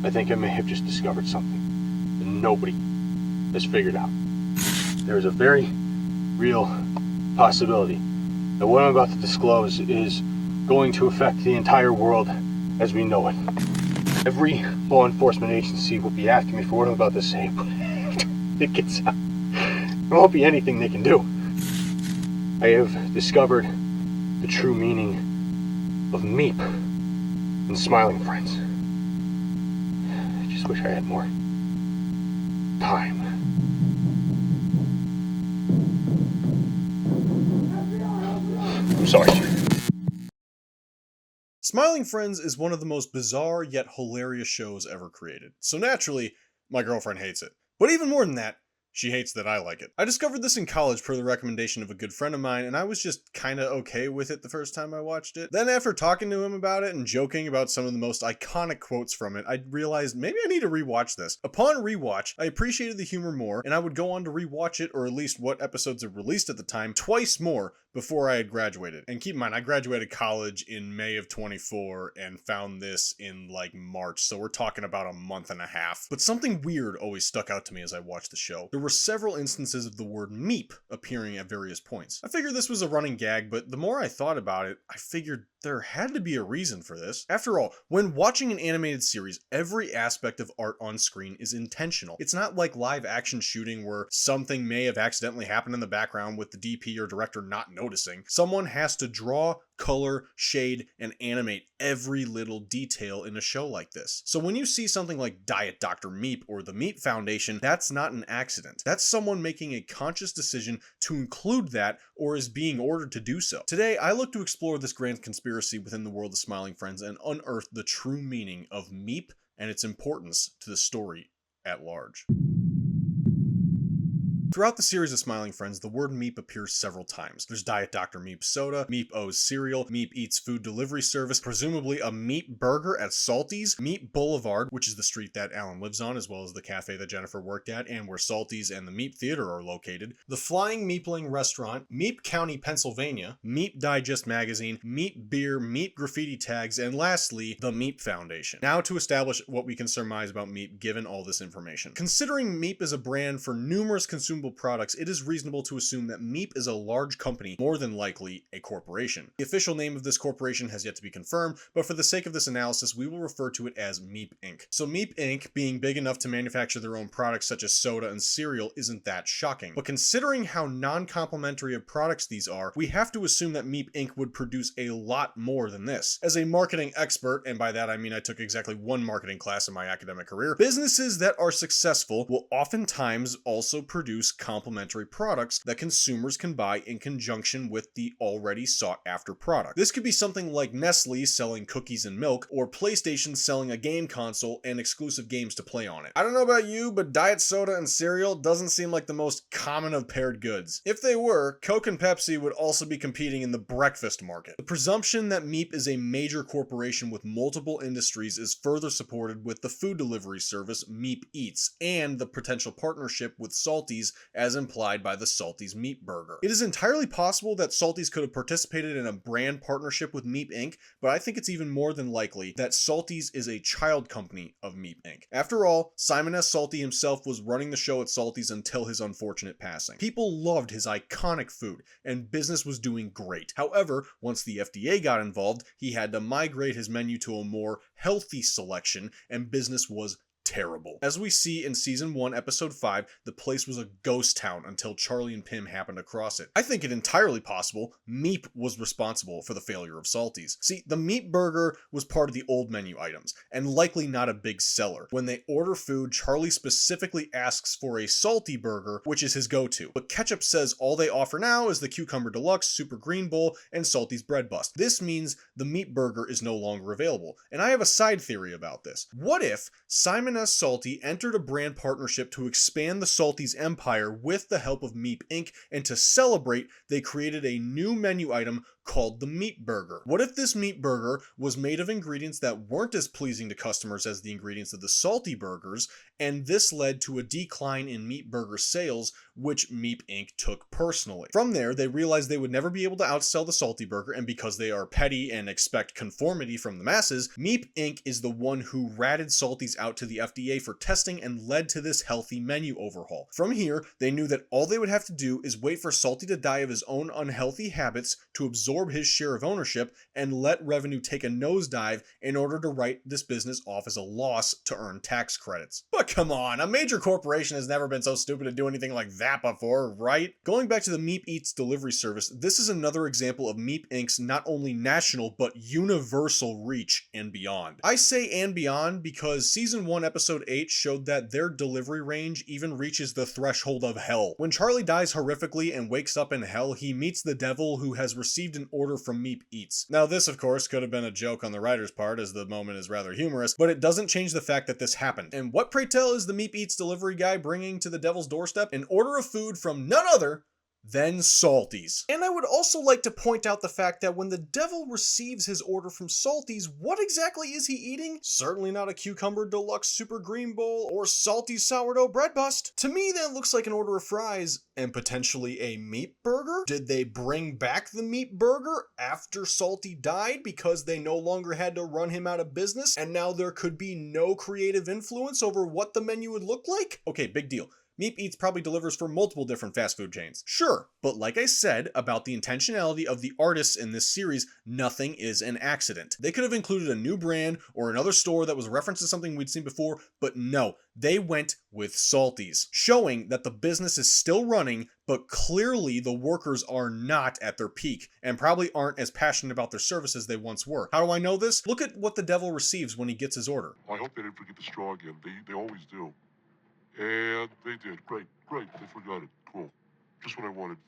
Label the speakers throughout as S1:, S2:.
S1: I think I may have just discovered something that nobody has figured out. There is a very real possibility that what I'm about to disclose is going to affect the entire world as we know it. Every law enforcement agency will be after me for what I'm about to say, but after it gets out, there won't be anything they can do. I have discovered the true meaning of Meep and Smiling Friends. I just wish I had more time. I'm sorry.
S2: Smiling Friends is one of the most bizarre yet hilarious shows ever created, so naturally, my girlfriend hates it. But even more than that, she hates that I like it. I discovered this in college per the recommendation of a good friend of mine, and I was just kinda okay with it the first time I watched it. Then after talking to him about it and joking about some of the most iconic quotes from it, I realized maybe I need to rewatch this. Upon rewatch, I appreciated the humor more, and I would go on to rewatch it, or at least what episodes it released at the time, twice more before I had graduated. And keep in mind, I graduated college in May of 24 and found this in like March, so we're talking about a month and a half. But something weird always stuck out to me as I watched the show. There were several instances of the word meep appearing at various points. I figured this was a running gag, but the more I thought about it, I figured there had to be a reason for this. After all, when watching an animated series, every aspect of art on screen is intentional. It's not like live action shooting where something may have accidentally happened in the background with the DP or director not noticing. Someone has to draw, color, shade, and animate every little detail in a show like this. So when you see something like Diet Dr. Meep or the Meep Foundation, that's not an accident. That's someone making a conscious decision to include that or is being ordered to do so. Today, I look to explore this grand conspiracy within the world of Smiling Friends and unearth the true meaning of Meep and its importance to the story at large. Throughout the series of Smiling Friends, the word Meep appears several times. There's Diet Dr. Meep soda, Meep O's cereal, Meep Eats food delivery service, presumably a Meep burger at Salties, Meep Boulevard, which is the street that Alan lives on, as well as the cafe that Jennifer worked at, and where Salties and the Meep Theater are located, the Flying Meepling Restaurant, Meep County, Pennsylvania, Meep Digest Magazine, Meep Beer, Meep Graffiti Tags, and lastly, the Meep Foundation. Now to establish what we can surmise about Meep given all this information. Considering Meep is a brand for numerous consumable products, it is reasonable to assume that Meep is a large company, more than likely a corporation. The official name of this corporation has yet to be confirmed, but for the sake of this analysis, we will refer to it as Meep Inc. So Meep Inc, being big enough to manufacture their own products such as soda and cereal, isn't that shocking. But considering how non-complementary of products these are, we have to assume that Meep Inc would produce a lot more than this. As a marketing expert, and by that I mean I took exactly one marketing class in my academic career, businesses that are successful will oftentimes also produce complementary products that consumers can buy in conjunction with the already sought after product. This could be something like Nestle selling cookies and milk, or PlayStation selling a game console and exclusive games to play on it. I don't know about you, but diet soda and cereal doesn't seem like the most common of paired goods. If they were, Coke and Pepsi would also be competing in the breakfast market. The presumption that Meep is a major corporation with multiple industries is further supported with the food delivery service Meep Eats and the potential partnership with Salties as implied by the Salties Meep Burger. It is entirely possible that Salties could have participated in a brand partnership with Meep Inc, but I think it's even more than likely that Salties is a child company of Meep Inc. After all, Simon S. Salty himself was running the show at Salties until his unfortunate passing. People loved his iconic food, and business was doing great. However, once the FDA got involved, he had to migrate his menu to a more healthy selection, and business was terrible. As we see in season 1, episode 5, the place was a ghost town until Charlie and Pim happened across it. I think it entirely possible Meep was responsible for the failure of Salties. See, the Meep Burger was part of the old menu items, and likely not a big seller. When they order food, Charlie specifically asks for a salty burger, which is his go-to. But Ketchup says all they offer now is the Cucumber Deluxe, Super Green Bowl, and Salty's Bread Bust. This means the Meep Burger is no longer available. And I have a side theory about this. What if Simon S. Salty entered a brand partnership to expand the Salties empire with the help of Meep Inc, and to celebrate, they created a new menu item called the Meat Burger. What if this Meat Burger was made of ingredients that weren't as pleasing to customers as the ingredients of the salty burgers, and this led to a decline in meat burger sales, which Meep Inc. took personally. From there, they realized they would never be able to outsell the salty burger, and because they are petty and expect conformity from the masses, Meep Inc. is the one who ratted Salties out to the FDA for testing and led to this healthy menu overhaul. From here, they knew that all they would have to do is wait for Salty to die of his own unhealthy habits to absorb his share of ownership and let revenue take a nosedive in order to write this business off as a loss to earn tax credits. But come on, a major corporation has never been so stupid to do anything like that before, right? Going back to the Meep Eats delivery service, this is another example of Meep Inc.'s not only national but universal reach and beyond. I say and beyond because season 1 episode 8 showed that their delivery range even reaches the threshold of hell. When Charlie dies horrifically and wakes up in hell, he meets the devil who has received an order from Meep Eats. Now this of course could have been a joke on the writer's part, as the moment is rather humorous, but it doesn't change the fact that this happened. And what, pray tell, is the Meep Eats delivery guy bringing to the devil's doorstep? An order of food from none other than Salties. And I would also like to point out the fact that when the devil receives his order from Salties, what exactly is he eating? Certainly not a cucumber deluxe super green bowl or salty sourdough bread bust. To me, that looks like an order of fries and potentially a meat burger. Did they bring back the meat burger after Salty died because they no longer had to run him out of business and now there could be no creative influence over what the menu would look like? Okay, big deal. Meep Eats probably delivers for multiple different fast food chains. Sure, but like I said about the intentionality of the artists in this series, nothing is an accident. They could have included a new brand or another store that was a reference to something we'd seen before, but no, they went with Salties, showing that the business is still running, but clearly the workers are not at their peak and probably aren't as passionate about their service as they once were. How do I know this? Look at what the devil receives when he gets his order.
S3: I hope they didn't forget the straw again. They always do. And they did. Great. They forgot it. Cool. Just what I wanted.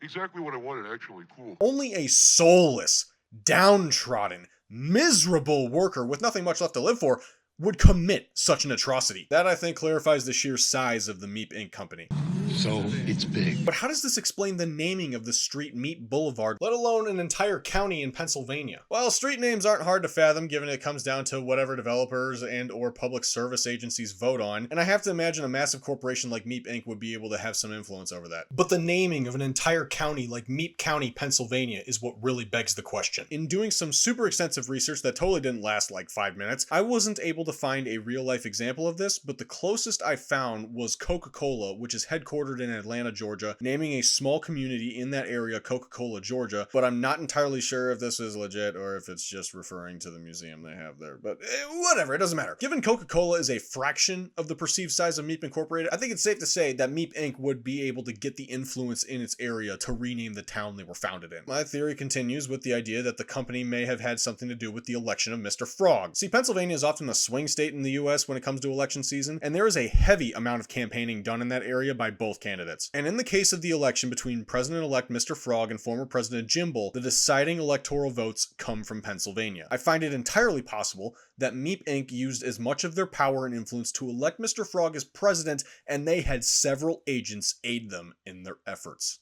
S3: Exactly what I wanted, actually. Cool.
S2: Only a soulless, downtrodden, miserable worker with nothing much left to live for would commit such an atrocity. That, I think, clarifies the sheer size of the Meep Inc. company.
S4: So it's big.
S2: But how does this explain the naming of the street Meep Boulevard, let alone an entire county in Pennsylvania? Well, street names aren't hard to fathom given it comes down to whatever developers and or public service agencies vote on, and I have to imagine a massive corporation like Meep Inc. would be able to have some influence over that. But the naming of an entire county like Meep County, Pennsylvania is what really begs the question. In doing some super extensive research that totally didn't last like 5 minutes, I wasn't able to find a real life example of this, but the closest I found was Coca-Cola, which is headquartered in Atlanta, Georgia, naming a small community in that area Coca-Cola, Georgia, but I'm not entirely sure if this is legit or if it's just referring to the museum they have there, but whatever, it doesn't matter. Given Coca-Cola is a fraction of the perceived size of Meep Incorporated, I think it's safe to say that Meep Inc. would be able to get the influence in its area to rename the town they were founded in. My theory continues with the idea that the company may have had something to do with the election of Mr. Frog. See, Pennsylvania is often a swing state in the US when it comes to election season, and there is a heavy amount of campaigning done in that area by both candidates. And in the case of the election between President-elect Mr. Frog and former President Jim Bull, the deciding electoral votes come from Pennsylvania. I find it entirely possible that Meep Inc. used as much of their power and influence to elect Mr. Frog as president, and they had several agents aid them in their efforts.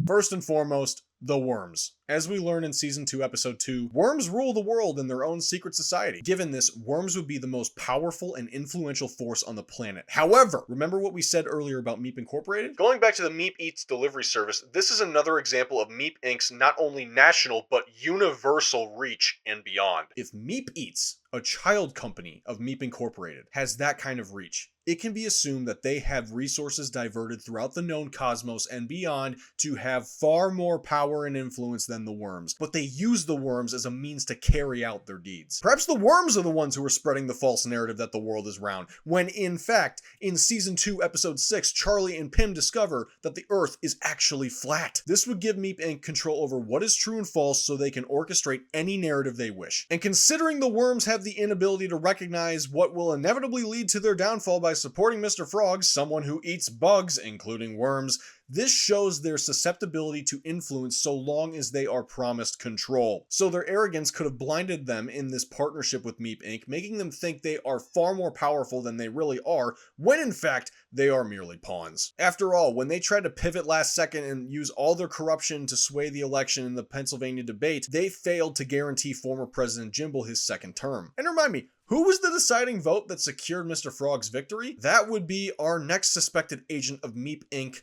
S2: First and foremost, the worms. As we learn in season 2, episode 2, worms rule the world in their own secret society. Given this, worms would be the most powerful and influential force on the planet. However, remember what we said earlier about Meep Incorporated? Going back to the Meep Eats delivery service, this is another example of Meep Inc.'s not only national, but universal reach and beyond. If Meep Eats, a child company of Meep Incorporated, has that kind of reach, it can be assumed that they have resources diverted throughout the known cosmos and beyond to have far more power and influence than the worms, but they use the worms as a means to carry out their deeds. Perhaps the worms are the ones who are spreading the false narrative that the world is round, when in fact, in season 2, episode 6, Charlie and Pim discover that the Earth is actually flat. This would give Meep Inc. control over what is true and false so they can orchestrate any narrative they wish. And considering the worms have the inability to recognize what will inevitably lead to their downfall by supporting Mr. Frog, someone who eats bugs, including worms, This shows their susceptibility to influence so long as they are promised control. So their arrogance could have blinded them in this partnership with Meep Inc., making them think they are far more powerful than they really are, when in fact they are merely pawns. After all, when they tried to pivot last second and use all their corruption to sway the election in the Pennsylvania debate, they failed to guarantee former President Jimble his second term. And remind me, who was the deciding vote that secured Mr. Frog's victory? That would be our next suspected agent of Meep Inc.,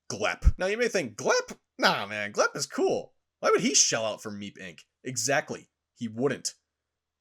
S2: Glep. Now you may think, Glep? Nah man, Glep is cool. Why would he shell out for Meep Inc.? Exactly, he wouldn't.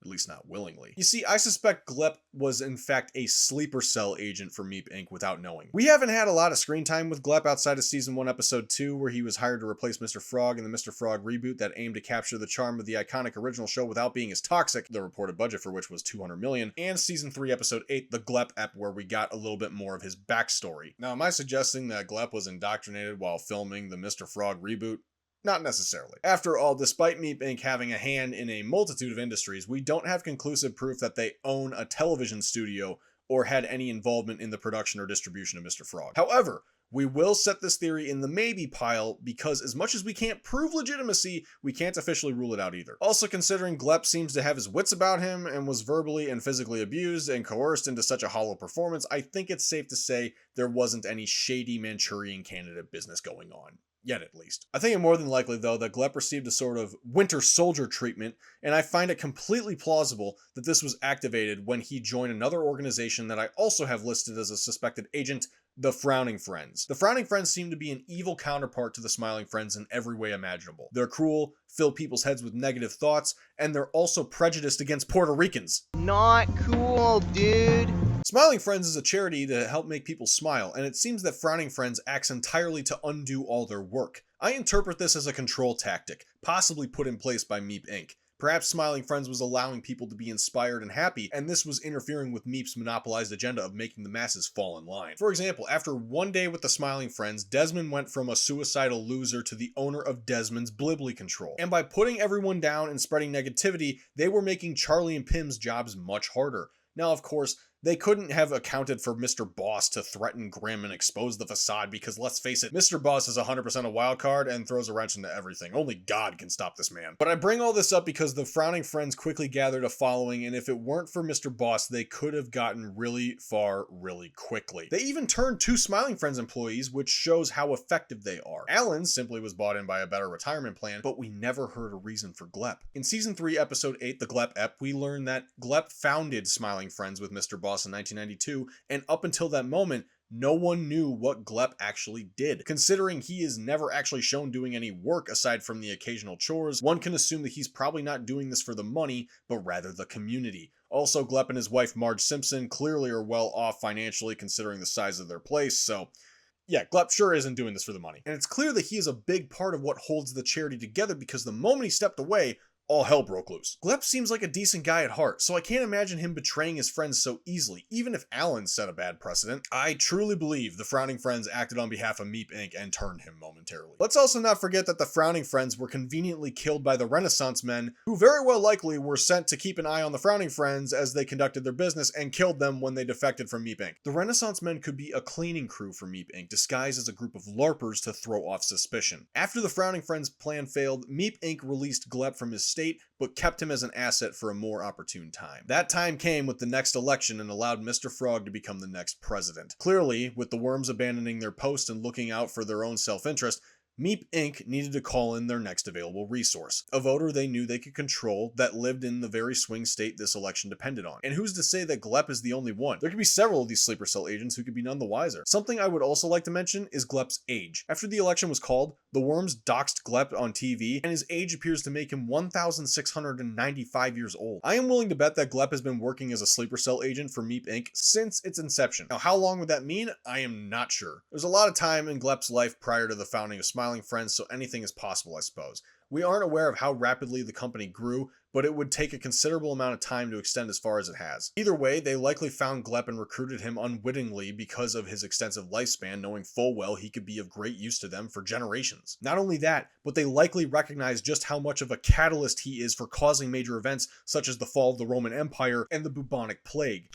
S2: At least not willingly. You see, I suspect Glep was in fact a sleeper cell agent for Meep Inc. without knowing. We haven't had a lot of screen time with Glep outside of season 1 episode 2, where he was hired to replace Mr. Frog in the Mr. Frog reboot that aimed to capture the charm of the iconic original show without being as toxic, the reported budget for which was $200 million, and season 3 episode 8, the Glep ep, where we got a little bit more of his backstory. Now, am I suggesting that Glep was indoctrinated while filming the Mr. Frog reboot? Not necessarily. After all, despite Meep Inc. having a hand in a multitude of industries, we don't have conclusive proof that they own a television studio or had any involvement in the production or distribution of Mr. Frog. However, we will set this theory in the maybe pile because as much as we can't prove legitimacy, we can't officially rule it out either. Also, considering Glep seems to have his wits about him and was verbally and physically abused and coerced into such a hollow performance, I think it's safe to say there wasn't any shady Manchurian candidate business going on. Yet, at least. I think it more than likely, though, that Glep received a sort of Winter Soldier treatment, and I find it completely plausible that this was activated when he joined another organization that I also have listed as a suspected agent, the Frowning Friends. The Frowning Friends seem to be an evil counterpart to the Smiling Friends in every way imaginable. They're cruel, fill people's heads with negative thoughts, and they're also prejudiced against Puerto Ricans.
S5: Not cool, dude.
S2: Smiling Friends is a charity to help make people smile, and it seems that Frowning Friends acts entirely to undo all their work. I interpret this as a control tactic, possibly put in place by Meep Inc. Perhaps Smiling Friends was allowing people to be inspired and happy, and this was interfering with Meep's monopolized agenda of making the masses fall in line. For example, after one day with the Smiling Friends, Desmond went from a suicidal loser to the owner of Desmond's Blibbly Control. And by putting everyone down and spreading negativity, they were making Charlie and Pim's jobs much harder. Now, of course, they couldn't have accounted for Mr. Boss to threaten Grimm and expose the facade because, let's face it, Mr. Boss is 100% a wild card and throws a wrench into everything. Only God can stop this man. But I bring all this up because the Frowning Friends quickly gathered a following, and if it weren't for Mr. Boss, they could have gotten really far really quickly. They even turned 2 Smiling Friends employees, which shows how effective they are. Alan simply was bought in by a better retirement plan, but we never heard a reason for Glep. In season 3, episode 8, the Glep ep, we learned that Glep founded Smiling Friends with Mr. Boss in 1992, and up until that moment, no one knew what Glep actually did. Considering he is never actually shown doing any work aside from the occasional chores, one can assume that he's probably not doing this for the money, but rather the community. Also, Glep and his wife Marge Simpson clearly are well off financially considering the size of their place, so yeah, Glep sure isn't doing this for the money. And it's clear that he is a big part of what holds the charity together because the moment he stepped away, all hell broke loose. Glep seems like a decent guy at heart, so I can't imagine him betraying his friends so easily, even if Alan set a bad precedent. I truly believe the Frowning Friends acted on behalf of Meep Inc. and turned him momentarily. Let's also not forget that the Frowning Friends were conveniently killed by the Renaissance Men, who very well likely were sent to keep an eye on the Frowning Friends as they conducted their business and killed them when they defected from Meep Inc. The Renaissance Men could be a cleaning crew for Meep Inc., disguised as a group of LARPers to throw off suspicion. After the Frowning Friends' plan failed, Meep Inc. released Glep from his state, but kept him as an asset for a more opportune time. That time came with the next election and allowed Mr. Frog to become the next president. Clearly, with the worms abandoning their post and looking out for their own self-interest, Meep Inc. needed to call in their next available resource, a voter they knew they could control that lived in the very swing state this election depended on. And who's to say that Glep is the only one? There could be several of these sleeper cell agents who could be none the wiser. Something I would also like to mention is Glep's age. After the election was called, the worms doxed Glep on TV, and his age appears to make him 1,695 years old. I am willing to bet that Glep has been working as a sleeper cell agent for Meep Inc. since its inception. Now, how long would that mean? I am not sure. There's a lot of time in Glep's life prior to the founding of Smiling Friends, so anything is possible, I suppose. We aren't aware of how rapidly the company grew, but it would take a considerable amount of time to extend as far as it has. Either way, they likely found Glep and recruited him unwittingly because of his extensive lifespan, knowing full well he could be of great use to them for generations. Not only that, but they likely recognized just how much of a catalyst he is for causing major events such as the fall of the Roman Empire and the bubonic plague.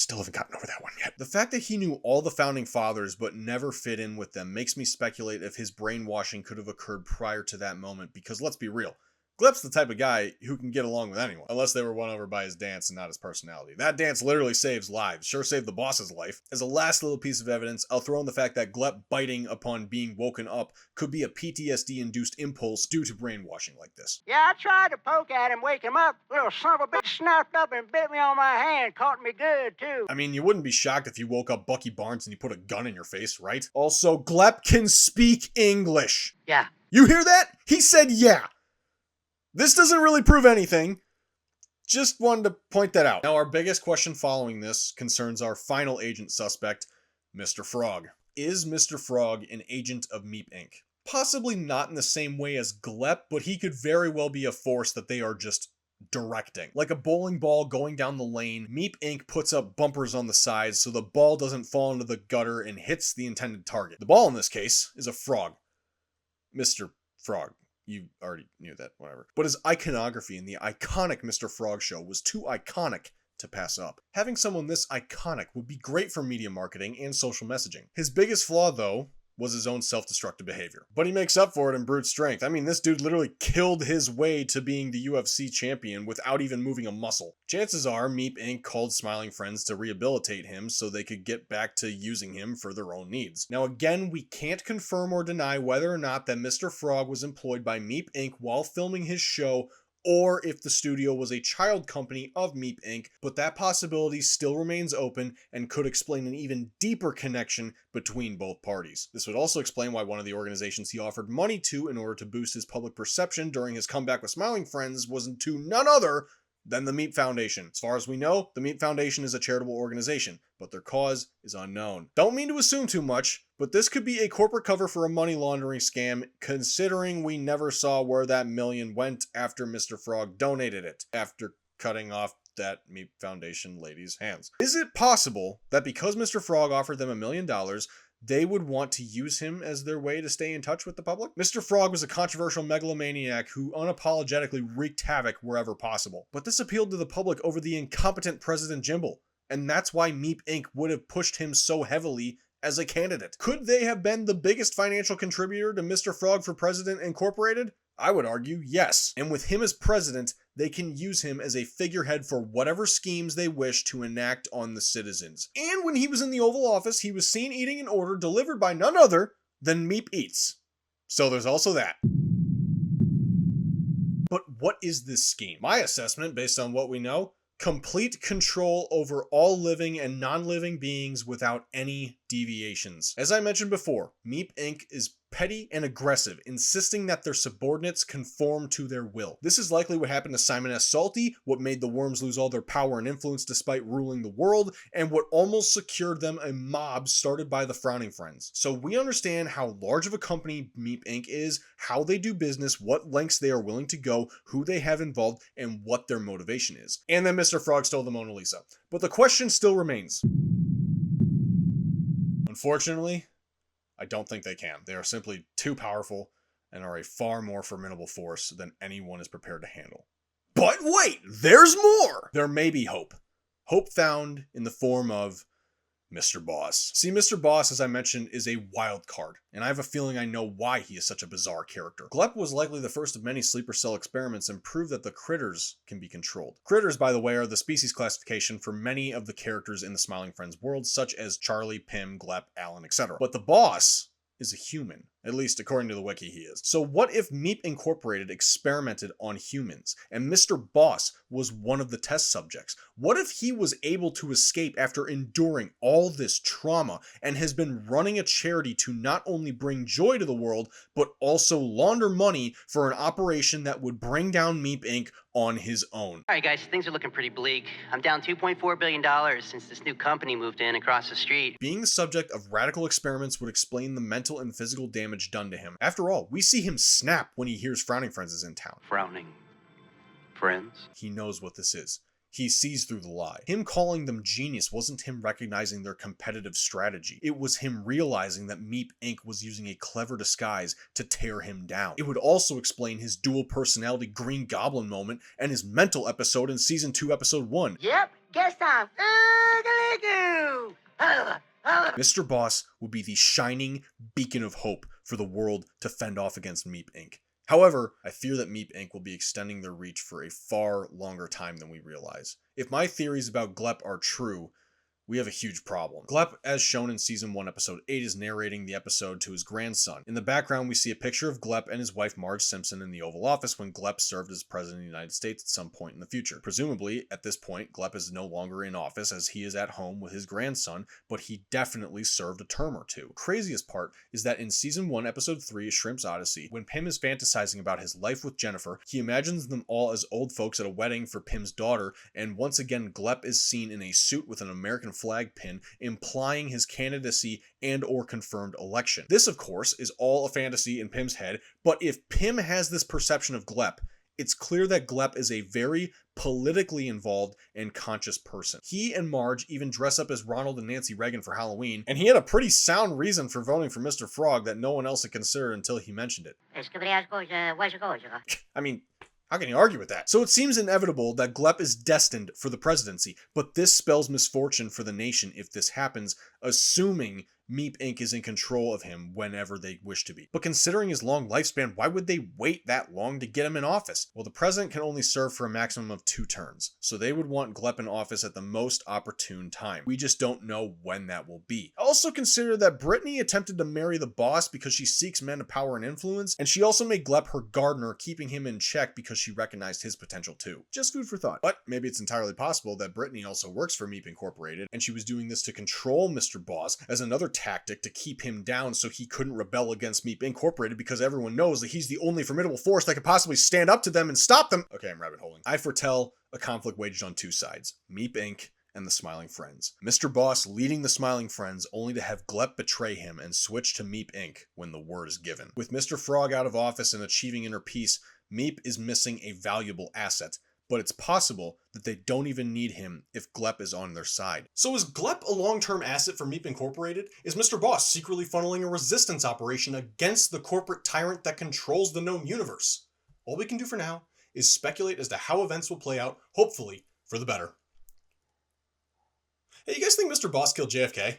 S2: Still haven't gotten over that one yet. The fact that he knew all the founding fathers but never fit in with them makes me speculate if his brainwashing could have occurred prior to that moment, because let's be real, Glep's the type of guy who can get along with anyone, unless they were won over by his dance and not his personality. That dance literally saves lives, sure saved the boss's life. As a last little piece of evidence, I'll throw in the fact that Glep biting upon being woken up could be a PTSD-induced impulse due to brainwashing like this.
S6: Yeah, I tried to poke at him, wake him up. Little son of a bitch snapped up and bit me on my hand, caught me good, too.
S2: I mean, you wouldn't be shocked if you woke up Bucky Barnes and you put a gun in your face, right? Also, Glep can speak English.
S6: Yeah.
S2: You hear that? He said yeah. This doesn't really prove anything. Just wanted to point that out. Now, our biggest question following this concerns our final agent suspect, Mr. Frog. Is Mr. Frog an agent of Meep Inc? Possibly not in the same way as Glep, but he could very well be a force that they are just directing. Like a bowling ball going down the lane, Meep Inc puts up bumpers on the sides so the ball doesn't fall into the gutter and hits the intended target. The ball in this case is a frog. Mr. Frog. You already knew that, whatever. But his iconography in the iconic Mr. Frog show was too iconic to pass up. Having someone this iconic would be great for media marketing and social messaging. His biggest flaw, though, was his own self-destructive behavior. But he makes up for it in brute strength. I mean, this dude literally killed his way to being the UFC champion without even moving a muscle. Chances are Meep Inc called Smiling Friends to rehabilitate him so they could get back to using him for their own needs. Now again, we can't confirm or deny whether or not that Mr. Frog was employed by Meep Inc while filming his show, or if the studio was a child company of Meep Inc, but that possibility still remains open and could explain an even deeper connection between both parties. This would also explain why one of the organizations he offered money to in order to boost his public perception during his comeback with Smiling Friends was to none other than the Meep Foundation. As far as we know, the Meep Foundation is a charitable organization, but their cause is unknown. Don't mean to assume too much, but this could be a corporate cover for a money laundering scam, considering we never saw where that million went after Mr. Frog donated it, after cutting off that Meep Foundation lady's hands. Is it possible that because Mr. Frog offered them $1 million, they would want to use him as their way to stay in touch with the public? Mr. Frog was a controversial megalomaniac who unapologetically wreaked havoc wherever possible. But this appealed to the public over the incompetent President Jimble, and that's why Meep Inc would have pushed him so heavily as a candidate. Could they have been the biggest financial contributor to Mr. Frog for President Incorporated? I would argue yes. And with him as president, they can use him as a figurehead for whatever schemes they wish to enact on the citizens. And when he was in the Oval Office, he was seen eating an order delivered by none other than Meep Eats. So there's also that. But what is this scheme? My assessment, based on what we know, complete control over all living and non-living beings without any deviations. As I mentioned before, Meep Inc is petty and aggressive, insisting that their subordinates conform to their will. This is likely what happened to Simon S. Salty, what made the worms lose all their power and influence despite ruling the world, and what almost secured them a mob started by the Frowning Friends. So we understand how large of a company Meep Inc is, how they do business, what lengths they are willing to go, who they have involved, and what their motivation is. And then Mr. Frog stole the Mona Lisa. But the question still remains. Unfortunately, I don't think they can. They are simply too powerful and are a far more formidable force than anyone is prepared to handle. But wait, there's more! There may be hope. Hope found in the form of Mr. Boss. See, Mr. Boss, as I mentioned, is a wild card, and I have a feeling I know why he is such a bizarre character. Glep was likely the first of many sleeper cell experiments and proved that the critters can be controlled. Critters, by the way, are the species classification for many of the characters in the Smiling Friends world, such as Charlie, Pim, Glep, Alan, etc. But the boss is a human, at least according to the wiki he is. So what if Meep Incorporated experimented on humans, and Mr. Boss was one of the test subjects? What if he was able to escape after enduring all this trauma, and has been running a charity to not only bring joy to the world, but also launder money for an operation that would bring down Meep Inc on his own?
S6: All right, guys, things are looking pretty bleak. I'm down $2.4 billion since this new company moved in across the street.
S2: Being the subject of radical experiments would explain the mental and physical damage done to him. After all, we see him snap when he hears Frowning Friends is in town.
S6: Frowning Friends?
S2: He knows what this is. He sees through the lie. Him calling them genius wasn't him recognizing their competitive strategy. It was him realizing that Meep Inc was using a clever disguise to tear him down. It would also explain his dual personality Green Goblin moment and his mental episode in Season 2, Episode 1.
S6: Yep, Guess I'm ugly.
S2: Mr. Boss would be the shining beacon of hope for the world to fend off against Meep Inc. However, I fear that Meep Inc. will be extending their reach for a far longer time than we realize. If my theories about Glep are true, we have a huge problem. Glep, as shown in Season 1, Episode 8, is narrating the episode to his grandson. In the background, we see a picture of Glep and his wife Marge Simpson in the Oval Office when Glep served as President of the United States at some point in the future. Presumably, at this point, Glep is no longer in office as he is at home with his grandson, but he definitely served a term or two. Craziest part is that in Season 1, Episode 3, A Shrimp's Odyssey, when Pim is fantasizing about his life with Jennifer, he imagines them all as old folks at a wedding for Pim's daughter, and once again, Glep is seen in a suit with an American flag pin, implying his candidacy and or confirmed election. This, of course, is all a fantasy in Pim's head, but if Pim has this perception of Glep, it's clear that Glep is a very politically involved and conscious person. He and Marge even dress up as Ronald and Nancy Reagan for Halloween, and he had a pretty sound reason for voting for Mr. Frog that no one else had considered until he mentioned it. I mean, how can you argue with that? So it seems inevitable that Glep is destined for the presidency, but this spells misfortune for the nation if this happens, assuming Meep Inc. is in control of him whenever they wish to be. But considering his long lifespan, why would they wait that long to get him in office? Well, the president can only serve for a maximum of 2 terms, so they would want Glep in office at the most opportune time. We just don't know when that will be. Also consider that Brittany attempted to marry the boss because she seeks men of power and influence, and she also made Glep her gardener, keeping him in check because she recognized his potential too. Just food for thought. But maybe it's entirely possible that Brittany also works for Meep Incorporated, and she was doing this to control Mr. Boss as another tactic to keep him down so he couldn't rebel against Meep Incorporated because everyone knows that he's the only formidable force that could possibly stand up to them and stop them. Okay, I'm rabbit holing. I foretell a conflict waged on 2 sides, Meep Inc. and the Smiling Friends. Mr. Boss leading the Smiling Friends only to have Glep betray him and switch to Meep Inc. when the word is given. With Mr. Frog out of office and achieving inner peace, Meep is missing a valuable asset, but it's possible that they don't even need him if Glep is on their side. So is Glep a long-term asset for Meep Incorporated? Is Mr. Boss secretly funneling a resistance operation against the corporate tyrant that controls the known universe? All we can do for now is speculate as to how events will play out, hopefully for the better. Hey, you guys think Mr. Boss killed JFK?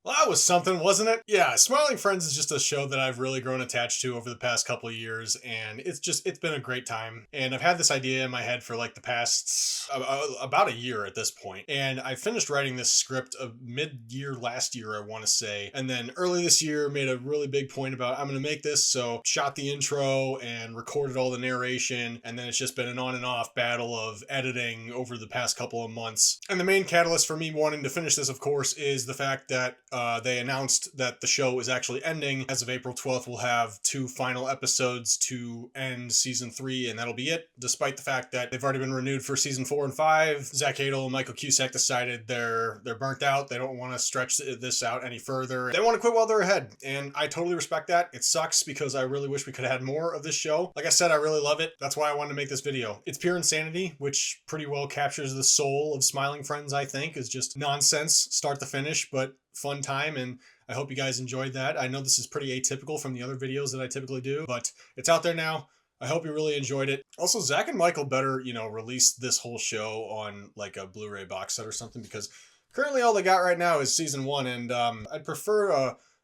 S2: Well, that was something, wasn't it? Yeah, Smiling Friends is just a show that I've really grown attached to over the past couple of years, and it's been a great time. And I've had this idea in my head for like the past, about a year at this point. And I finished writing this script mid-year last year, I want to say. And then early this year, made a really big point about, I'm going to make this, so shot the intro and recorded all the narration. And then it's just been an on and off battle of editing over the past couple of months. And the main catalyst for me wanting to finish this, of course, is the fact that they announced that the show is actually ending. As of April 12th, we'll have 2 final episodes to end season 3, and that'll be it. Despite the fact that they've already been renewed for season 4 and 5, Zach Adel and Michael Cusack decided they're burnt out. They don't want to stretch this out any further. They want to quit while they're ahead, and I totally respect that. It sucks because I really wish we could have had more of this show. Like I said, I really love it. That's why I wanted to make this video. It's pure insanity, which pretty well captures the soul of Smiling Friends, I think, is just nonsense, start to finish, but fun time, and I hope you guys enjoyed that. I know this is pretty atypical from the other videos that I typically do, but it's out there now. I hope you really enjoyed it. Also, Zach and Michael better, release this whole show on like a Blu-ray box set or something, because currently all they got right now is season 1, and I'd prefer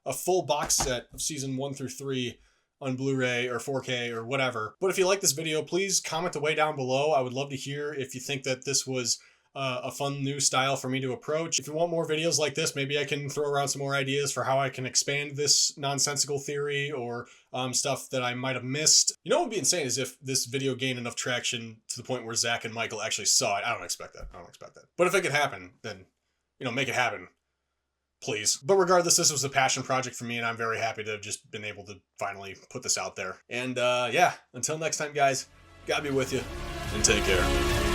S2: a full box set of season 1 through 3 on Blu-ray or 4K or whatever. But if you like this video, please comment away down below. I would love to hear if you think that this was a fun new style for me to approach. If you want more videos like this, maybe I can throw around some more ideas for how I can expand this nonsensical theory or stuff that I might have missed. You know what would be insane is if this video gained enough traction to the point where Zach and Michael actually saw it. I don't expect that. But if it could happen, then, make it happen. Please. But regardless, this was a passion project for me, and I'm very happy to have just been able to finally put this out there. And yeah, until next time, guys, God be with you, and take care.